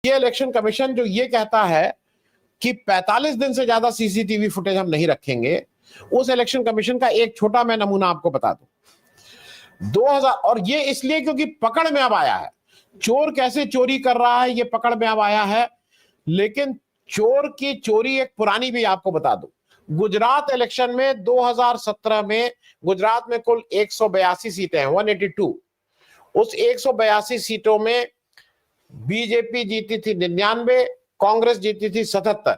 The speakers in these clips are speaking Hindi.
ये इलेक्शन कमीशन जो ये कहता है कि 45 दिन से ज्यादा सीसीटीवी फुटेज हम नहीं रखेंगे, उस इलेक्शन कमीशन का एक छोटा मैं नमूना आपको बता दूं। 2000 और ये इसलिए क्योंकि पकड़ में अब आया है, चोर कैसे चोरी कर रहा है ये पकड़ में अब आया है। लेकिन चोर की चोरी एक पुरानी भी आपको बता दूं। गुजरात इलेक्शन में 2017 में गुजरात में कुल 182 सीटें हैं, 182। उस 182 सीटों में बीजेपी जीती थी 99, कांग्रेस जीती थी 77।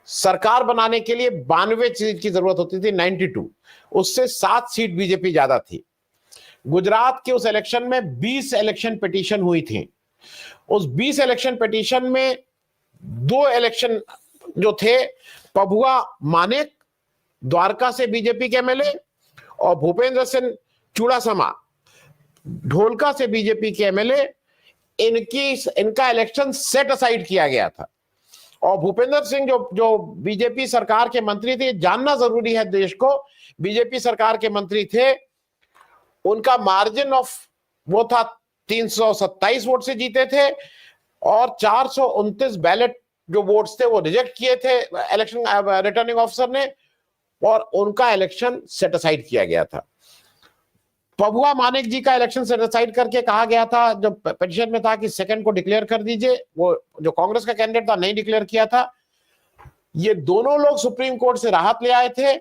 सरकार बनाने के लिए 92 सीट की जरूरत होती थी, 92। उससे 7 सीट बीजेपी ज्यादा थी। गुजरात के उस इलेक्शन में 20 इलेक्शन पिटीशन हुई थी। उस 20 इलेक्शन पिटीशन में 2 इलेक्शन जो थे, पभुआ मानेक द्वारका से बीजेपी के एमएलए और भूपेंद्र सिंह चूड़ासमा ढोलका से बीजेपी के एमएलए, इनका इलेक्शन सेट असाइड किया गया था। और भूपेंद्र सिंह जो बीजेपी सरकार के मंत्री थे, जानना जरूरी है देश को, बीजेपी सरकार के मंत्री थे, उनका मार्जिन ऑफ वो था 327 वोट से जीते थे और 429 बैलेट जो वोट्स थे वो रिजेक्ट किए थे इलेक्शन रिटर्निंग ऑफिसर ने, और उनका इलेक्शन सेट असाइड किया गया था। पभुआ मानेक जी का इलेक्शन सेट असाइड करके कहा गया था, जो पिटीशन में था कि सेकंड को डिक्लेयर कर दीजिए, वो जो कांग्रेस का कैंडिडेट था नहीं डिक्लेयर किया था। ये दोनों लोग सुप्रीम कोर्ट से राहत ले आए थे।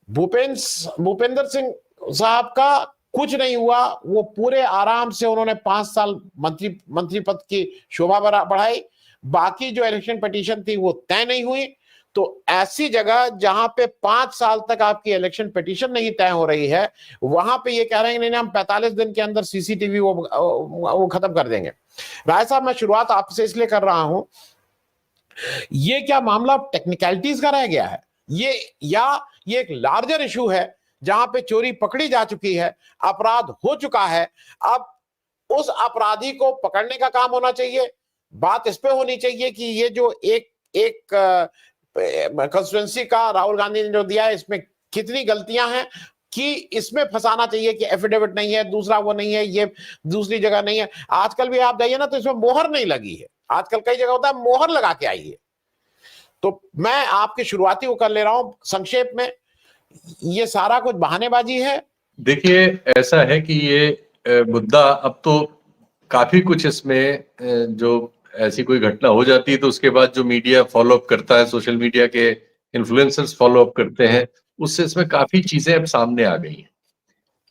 भूपेंद्र सिंह साहब का कुछ नहीं हुआ, वो पूरे आराम से उन्होंने 5 साल मंत्री पद की शोभा बढ़ाई। बाकी जो इलेक्शन पिटीशन थी वो तय नहीं हुई। तो ऐसी जगह जहां पे 5 साल तक आपकी इलेक्शन पिटीशन नहीं तय हो रही है, वहां पे ये कह रहे हैं नहीं हम 45 दिन के अंदर सीसीटीवी वो खत्म कर देंगे। राय साहब, मैं शुरुआत आपसे इसलिए कर रहा हूं, ये क्या मामला टेक्निकलिटीज का रह गया है ये एक लार्जर इशू है जहां पे चोरी पकड़ी जा चुकी है, अपराध हो चुका है, अब उस अपराधी को पकड़ने का काम होना चाहिए। बात इस पे होनी चाहिए कि ये जो एक कंस्टिट्यूएंसी का राहुल गांधी ने जो दिया है, इसमें कितनी गलतियां हैं, कि इसमें फंसाना चाहिए कि एफिडेविट नहीं है, दूसरा वो नहीं है, ये दूसरी जगह नहीं है। आजकल भी आप जाइए ना तो इसमें मोहर नहीं लगी है, आजकल कई जगह होता है मोहर लगा के आई है। तो मैं आपकी शुरुआती वो कर ले रहा हूं संक्षेप में, ये सारा कुछ बहानेबाजी है। देखिए, ऐसा है कि ये मुद्दा अब तो काफी कुछ इसमें जो ऐसी कोई घटना हो जाती है तो उसके बाद जो मीडिया फॉलो अप करता है, सोशल मीडिया के इन्फ्लुएंसर्स फॉलो अप करते हैं, उससे इसमें काफी चीजें अब सामने आ गई हैं।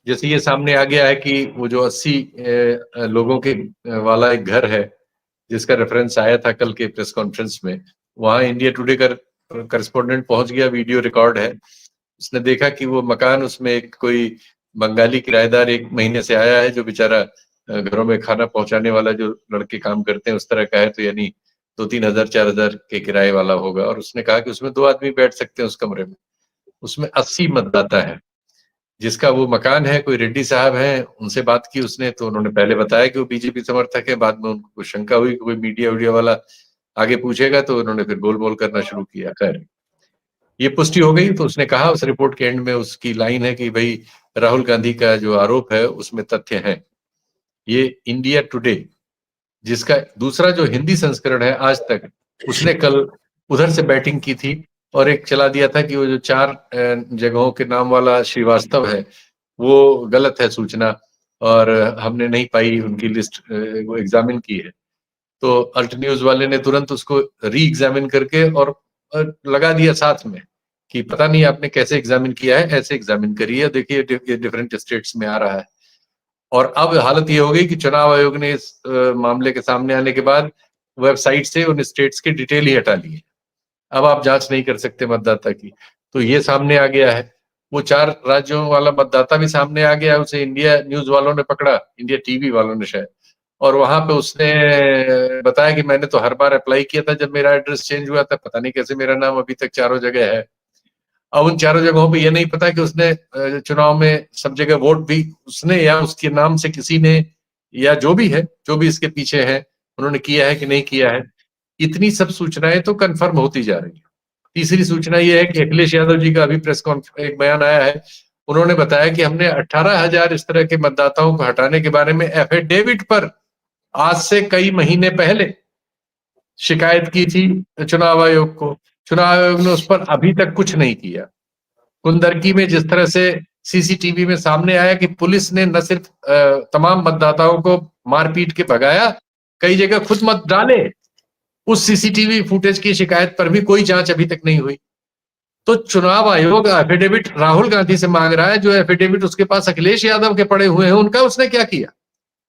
जैसे ये सामने आ गया है कि वो जो 80 लोगों के वाला एक घर है जिसका रेफरेंस आया था कल के प्रेस कॉन्फ्रेंस में, वहां इंडिया टुडे का करस्पॉन्डेंट पहुंच गया, वीडियो रिकॉर्ड है। उसने देखा कि वो मकान, उसमें एक कोई बंगाली किराएदार 1 महीने से आया है, जो बेचारा घरों में खाना पहुंचाने वाला जो लड़के काम करते हैं उस तरह का है, तो यानी 2-3 हजार 4 हजार के किराए वाला होगा। और उसने कहा कि उसमें 2 आदमी बैठ सकते हैं उस कमरे में। उसमें 80 मतदाता है। जिसका वो मकान है, कोई रेड्डी साहब हैं, उनसे बात की उसने, तो उन्होंने पहले बताया कि वो बीजेपी समर्थक है। बाद में उनको शंका हुई कि कोई मीडिया वाला आगे पूछेगा, तो उन्होंने फिर गोल करना शुरू किया। खैर, ये पुष्टि हो गई। तो उसने कहा उस रिपोर्ट के एंड में उसकी लाइन है कि भाई राहुल गांधी का जो आरोप है उसमें तथ्य है। ये इंडिया टुडे, जिसका दूसरा जो हिंदी संस्करण है आज तक, उसने कल उधर से बैटिंग की थी और एक चला दिया था कि वो जो 4 जगहों के नाम वाला श्रीवास्तव है वो गलत है सूचना, और हमने नहीं पाई, उनकी लिस्ट वो एग्जामिन की है। तो अल्ट न्यूज वाले ने तुरंत उसको री एग्जामिन करके और लगा दिया साथ में कि पता नहीं आपने कैसे एग्जामिन किया है, ऐसे एग्जामिन करिए, देखिए ये डिफरेंट स्टेट्स में आ रहा है। और अब हालत ये हो गई कि चुनाव आयोग ने इस मामले के सामने आने के बाद वेबसाइट से उन स्टेट्स की डिटेल ही हटा ली है। अब आप जांच नहीं कर सकते मतदाता की। तो ये सामने आ गया है। वो 4 राज्यों वाला मतदाता भी सामने आ गया, उसे इंडिया न्यूज वालों ने पकड़ा, इंडिया टीवी वालों ने शायद, और वहां पे उसने बताया कि मैंने तो हर बार अप्लाई किया था जब मेरा एड्रेस चेंज हुआ था, पता नहीं कैसे मेरा नाम अभी तक चारों जगह है। अब उन चारों जगहों पे ये नहीं पता कि उसने चुनाव में सब जगह वोट भी उसने या उसके नाम से किसी ने, या जो भी है, जो भी इसके पीछे है, उन्होंने किया है कि नहीं किया है। इतनी सब सूचनाएं तो कंफर्म होती जा रही है। तीसरी सूचना ये है कि अखिलेश यादव जी का अभी प्रेस कॉन्फ्रेंस एक बयान आया है, उन्होंने बताया कि हमने 18,000 इस तरह के मतदाताओं को हटाने के बारे में एफिडेविट पर आज से कई महीने पहले शिकायत की थी चुनाव आयोग को, चुनाव आयोग ने उस पर अभी तक कुछ नहीं किया। कुंदरकी में जिस तरह से सीसीटीवी में सामने आया कि पुलिस ने न सिर्फ तमाम मतदाताओं को मारपीट के भगाया, कई जगह खुद मत डाले, उस सीसीटीवी फुटेज की शिकायत पर भी कोई जांच अभी तक नहीं हुई। तो चुनाव आयोग एफिडेविट राहुल गांधी से मांग रहा है, जो एफिडेविट उसके पास अखिलेश यादव के पड़े हुए हैं, उनका उसने क्या किया?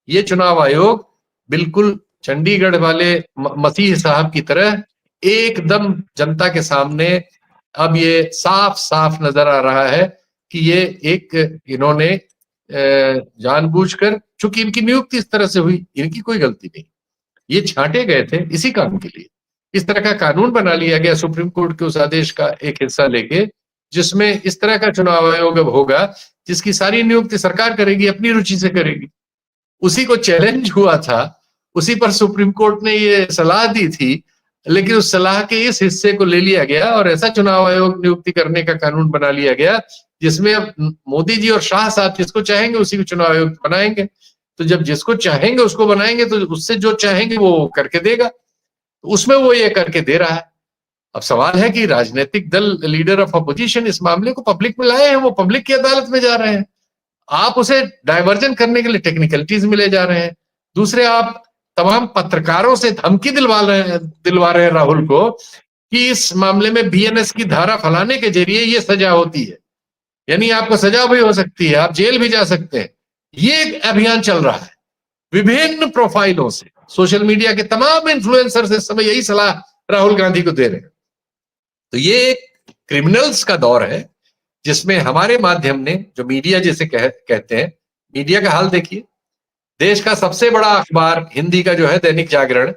ये चुनाव आयोग बिल्कुल चंडीगढ़ वाले मसीह साहब की तरह एकदम जनता के सामने अब ये साफ साफ नजर आ रहा है कि ये एक इन्होंने जानबूझकर, चूंकि इनकी नियुक्ति इस तरह से हुई, इनकी कोई गलती नहीं, ये छांटे गए थे इसी काम के लिए। इस तरह का कानून बना लिया गया सुप्रीम कोर्ट के उस आदेश का एक हिस्सा लेके, जिसमें इस तरह का चुनाव आयोग अब होगा जिसकी सारी नियुक्ति सरकार करेगी, अपनी रुचि से करेगी। उसी को चैलेंज हुआ था, उसी पर सुप्रीम कोर्ट ने ये सलाह दी थी, लेकिन उस सलाह के इस हिस्से को ले लिया गया और ऐसा चुनाव आयोग नियुक्ति करने का कानून बना लिया गया जिसमें अब मोदी जी और शाह साहब जिसको चाहेंगे उसी को चुनाव आयोग बनाएंगे। तो जब जिसको चाहेंगे उसको बनाएंगे तो उससे जो चाहेंगे वो करके देगा, तो उसमें वो ये करके दे रहा है। अब सवाल है कि राजनीतिक दल, लीडर ऑफ अपोजिशन इस मामले को पब्लिक में लाए हैं, वो पब्लिक की अदालत में जा रहे हैं, आप उसे डाइवर्जन करने के लिए टेक्निकलिटीज में ले जा रहे हैं। दूसरे, आप तमाम पत्रकारों से धमकी दिलवा रहे हैं राहुल को कि इस मामले में बीएनएस की धारा फैलाने के जरिए ये सजा होती है, यानी आपको सजा भी हो सकती है, आप जेल भी जा सकते हैं। ये अभियान चल रहा है विभिन्न प्रोफाइलों से, सोशल मीडिया के तमाम इन्फ्लुएंसर्स इस समय यही सलाह राहुल गांधी को दे रहे हैं। तो ये एक क्रिमिनल्स का दौर है जिसमें हमारे माध्यम ने, जो मीडिया जिसे कहते हैं, मीडिया का हाल देखिए। देश का सबसे बड़ा अखबार हिंदी का जो है दैनिक जागरण,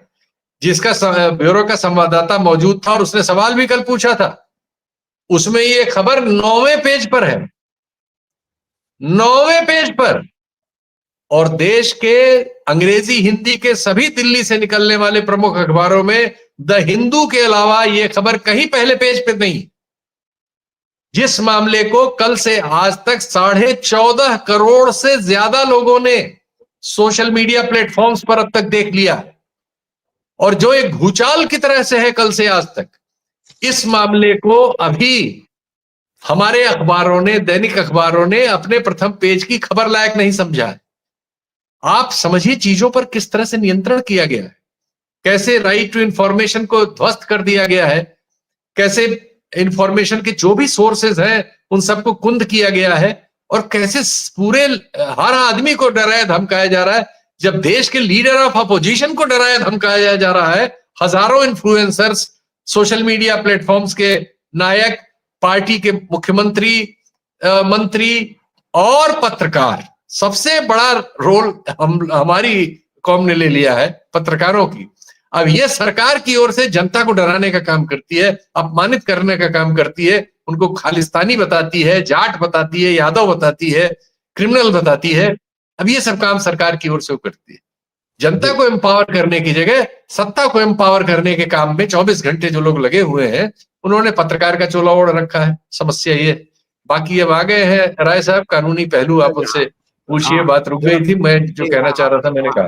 जिसका ब्यूरो का संवाददाता मौजूद था और उसने सवाल भी कल पूछा था, उसमें ये खबर 9वें पेज पर है, 9वें पेज पर। और देश के अंग्रेजी हिंदी के सभी दिल्ली से निकलने वाले प्रमुख अखबारों में द हिंदू के अलावा यह खबर कहीं पहले पेज पे नहीं। जिस मामले को कल से आज तक 14.5 करोड़ से ज्यादा लोगों ने सोशल मीडिया प्लेटफॉर्म्स पर अब तक देख लिया है, और जो एक भूचाल की तरह से है कल से आज तक, इस मामले को अभी हमारे अखबारों ने, दैनिक अखबारों ने अपने प्रथम पेज की खबर लायक नहीं समझा है। आप समझिए चीजों पर किस तरह से नियंत्रण किया गया है, कैसे राइट टू इंफॉर्मेशन को ध्वस्त कर दिया गया है, कैसे इंफॉर्मेशन के जो भी सोर्सेज हैं उन सबको कुंद किया गया है, और कैसे पूरे हर आदमी को डराया धमकाया जा रहा है। जब देश के लीडर ऑफ अपोजिशन को डराया धमकाया जा रहा है, हजारों इन्फ्लुएंसर्स, सोशल मीडिया प्लेटफॉर्म्स के नायक, पार्टी के मुख्यमंत्री, मंत्री और पत्रकार, सबसे बड़ा रोल हमारी कौम ने ले लिया है पत्रकारों की। अब ये सरकार की ओर से जनता को डराने का काम करती है, अपमानित करने का काम करती है, उनको खालिस्तानी बताती है, जाट बताती है, यादव बताती है, क्रिमिनल बताती है। अब ये सब काम सरकार की ओर से वो करती है। जनता को एम्पावर करने की जगह सत्ता को एम्पावर करने के काम में 24 घंटे जो लोग लगे हुए हैं, उन्होंने पत्रकार का चोला ओढ़ रखा है। समस्या ये। बाकी अब आ गए हैं राय साहब, कानूनी पहलू आप उनसे पूछिए, बात रुक गई थी, मैं जो कहना चाह रहा था मैंने कहा।